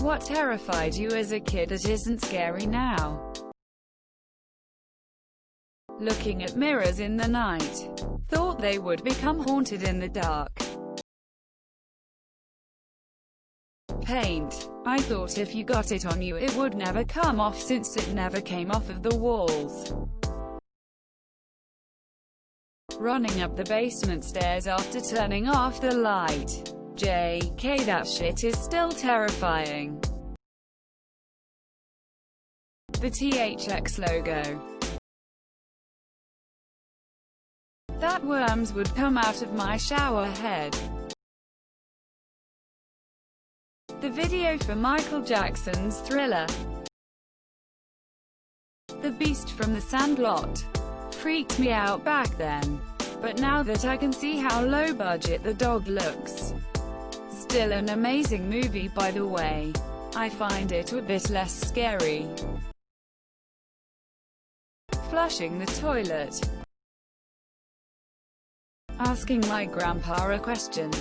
What terrified you as a kid that isn't scary now? Looking at mirrors in the night. Thought they would become haunted in the dark. Paint. I thought if you got it on you it would never come off since it never came off of the walls. Running up the basement stairs after turning off the light. JK, that shit is still terrifying. The THX logo. That worms would come out of my shower head. The video for Michael Jackson's Thriller. The Beast from the Sandlot. Freaked me out back then. But now that I can see how low budget the dog looks. Still an amazing movie by the way. I find it a bit less scary. Flushing the toilet. Asking my grandpa a question.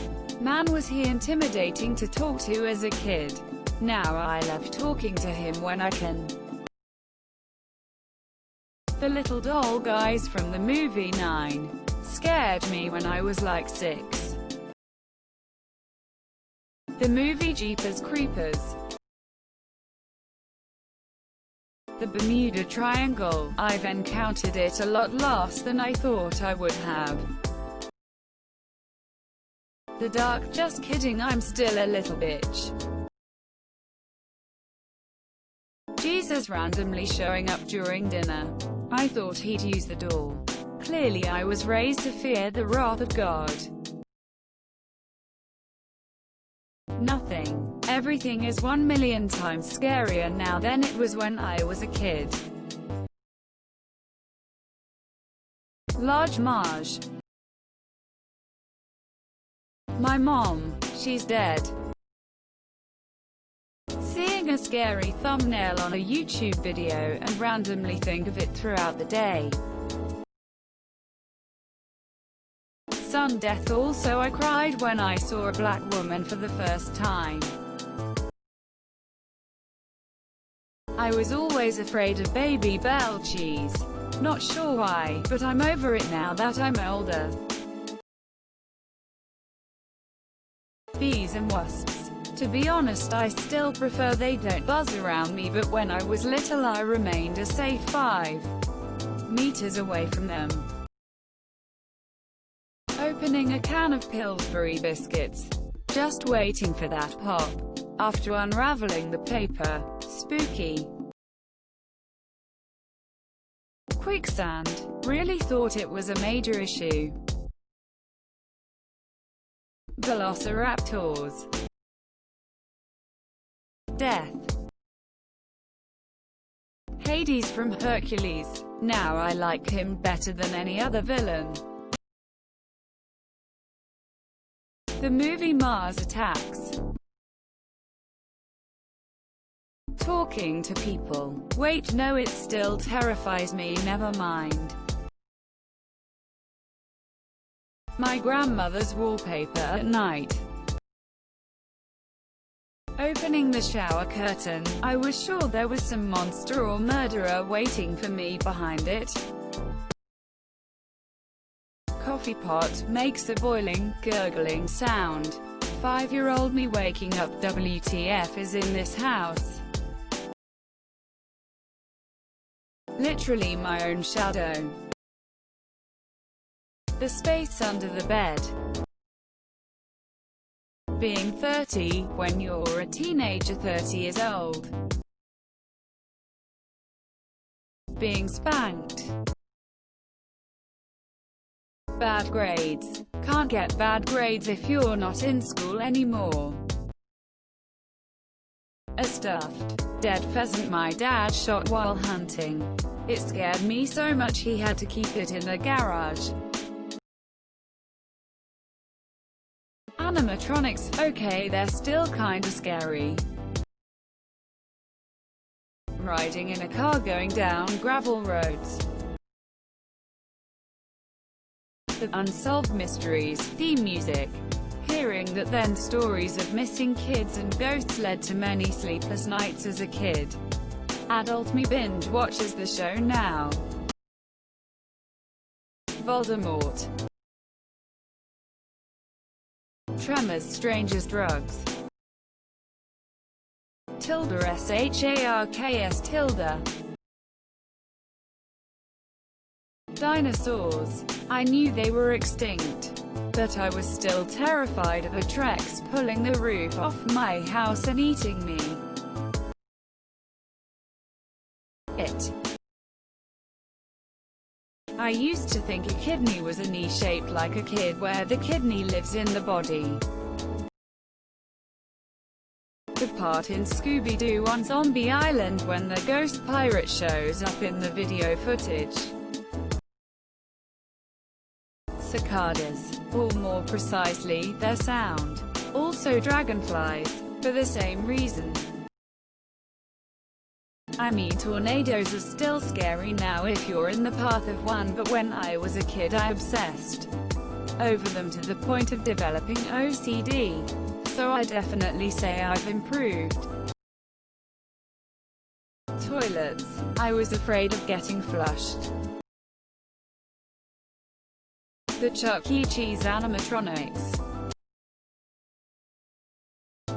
Man, was he intimidating to talk to as a kid. Now I love talking to him when I can. The little doll guys from the movie 9 scared me when I was like 6. The movie Jeepers Creepers. The Bermuda Triangle. I've encountered it a lot less than I thought I would have. The Dark. Just kidding, I'm still a little bitch. Jesus randomly showing up during dinner. I thought he'd use the door. Clearly I was raised to fear the wrath of God. Nothing. Everything is 1,000,000 times scarier now than it was when I was a kid. Large Marge. My mom. She's dead. Seeing a scary thumbnail on a YouTube video and randomly think of it throughout the day. Son death. Also I cried when I saw a black woman for the first time. I was always afraid of Baby Bell cheese. Not sure why, but I'm over it now that I'm older. Bees and wasps. To be honest, I still prefer they don't buzz around me, but when I was little I remained a safe 5 meters away from them. Opening a can of Pillsbury biscuits. Just waiting for that pop. After unraveling the paper. Spooky. Quicksand. Really thought it was a major issue. Velociraptors. Death. Hades from Hercules. Now I like him better than any other villain. The movie Mars Attacks. Talking to people. Wait, no, it still terrifies me, never mind. My grandmother's wallpaper at night. Opening the shower curtain. I was sure there was some monster or murderer waiting for me behind it. Coffee pot makes a boiling, gurgling sound. 5-year-old me waking up. WTF is in this house? Literally my own shadow. The space under the bed. Being 30, when you're a teenager. 30 years old. Being spanked. Bad grades. Can't get bad grades if you're not in school anymore. A stuffed, dead pheasant my dad shot while hunting. It scared me so much he had to keep it in the garage. Animatronics. Okay, they're still kinda scary. Riding in a car going down gravel roads. The Unsolved Mysteries theme music. Hearing that then stories of missing kids and ghosts led to many sleepless nights as a kid. Adult me binge watches the show now. Voldemort. Tremors, Strangers, Drugs. Tilda Sharks Tilda. Dinosaurs. I knew they were extinct, but I was still terrified of the Treks pulling the roof off my house and eating me. It. I used to think a kidney was a knee shaped like a kid where the kidney lives in the body. The part in Scooby-Doo on Zombie Island when the ghost pirate shows up in the video footage. Cicadas, or more precisely, their sound. Also dragonflies, for the same reason. I mean, tornadoes are still scary now if you're in the path of one, but when I was a kid I obsessed over them to the point of developing OCD. So I definitely say I've improved. Toilets. I was afraid of getting flushed. The Chuck E. Cheese animatronics.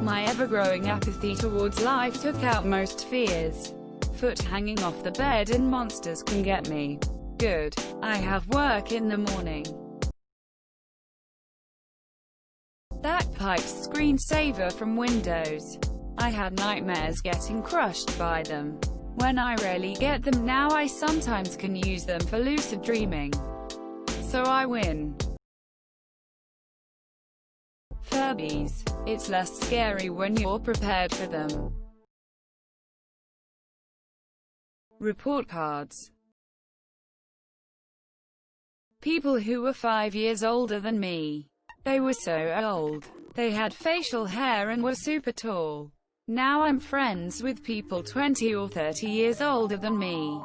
My ever-growing apathy towards life took out most fears. Foot hanging off the bed and monsters can get me. Good. I have work in the morning. Bagpipes, screensaver from Windows. I had nightmares getting crushed by them. When I rarely get them now, I sometimes can use them for lucid dreaming. So I win. Furbies. It's less scary when you're prepared for them. Report cards. People who were 5 years older than me. They were so old. They had facial hair and were super tall. Now I'm friends with people 20 or 30 years older than me.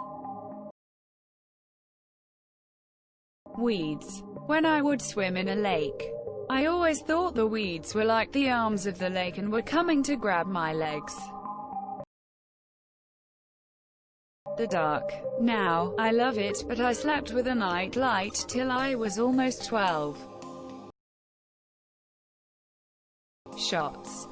Weeds. When I would swim in a lake, I always thought the weeds were like the arms of the lake and were coming to grab my legs. The dark. Now, I love it, but I slept with a night light till I was almost 12. Shots.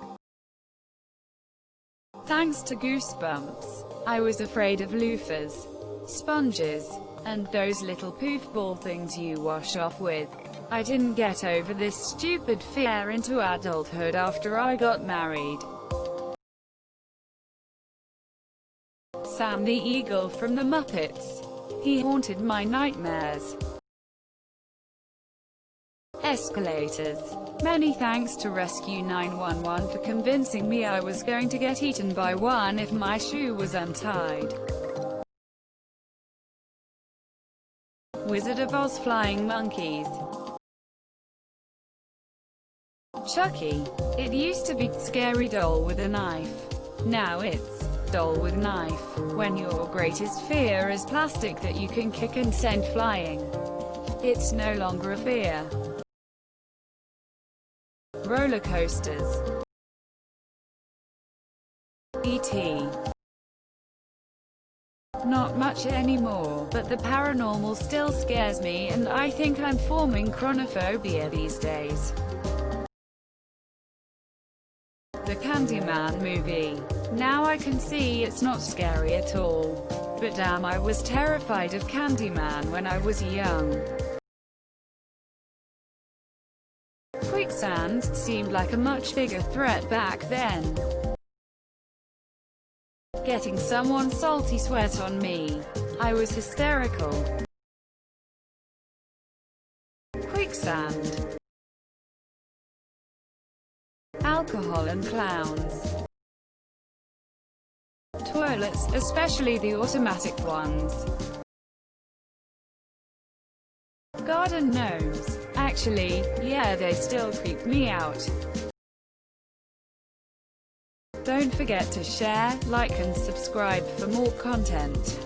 Thanks to Goosebumps, I was afraid of loofahs, sponges, and those little poof ball things you wash off with. I didn't get over this stupid fear into adulthood after I got married. Sam the Eagle from the Muppets. He haunted my nightmares. Escalators. Many thanks to Rescue 911 for convincing me I was going to get eaten by one if my shoe was untied. Wizard of Oz flying monkeys. Chucky. It used to be scary doll with a knife. Now it's doll with knife. When your greatest fear is plastic that you can kick and send flying, it's no longer a fear. Roller coasters. E.T. Not much anymore, but the paranormal still scares me and I think I'm forming chronophobia these days. The Candyman movie. Now I can see it's not scary at all. But damn, I was terrified of Candyman when I was young. Quicksand seemed like a much bigger threat back then. Getting someone's salty sweat on me. I was hysterical. Quicksand. Alcohol and clowns. Toilets, especially the automatic ones. Garden gnomes. Actually, yeah, they still creep me out. Don't forget to share, like and subscribe for more content.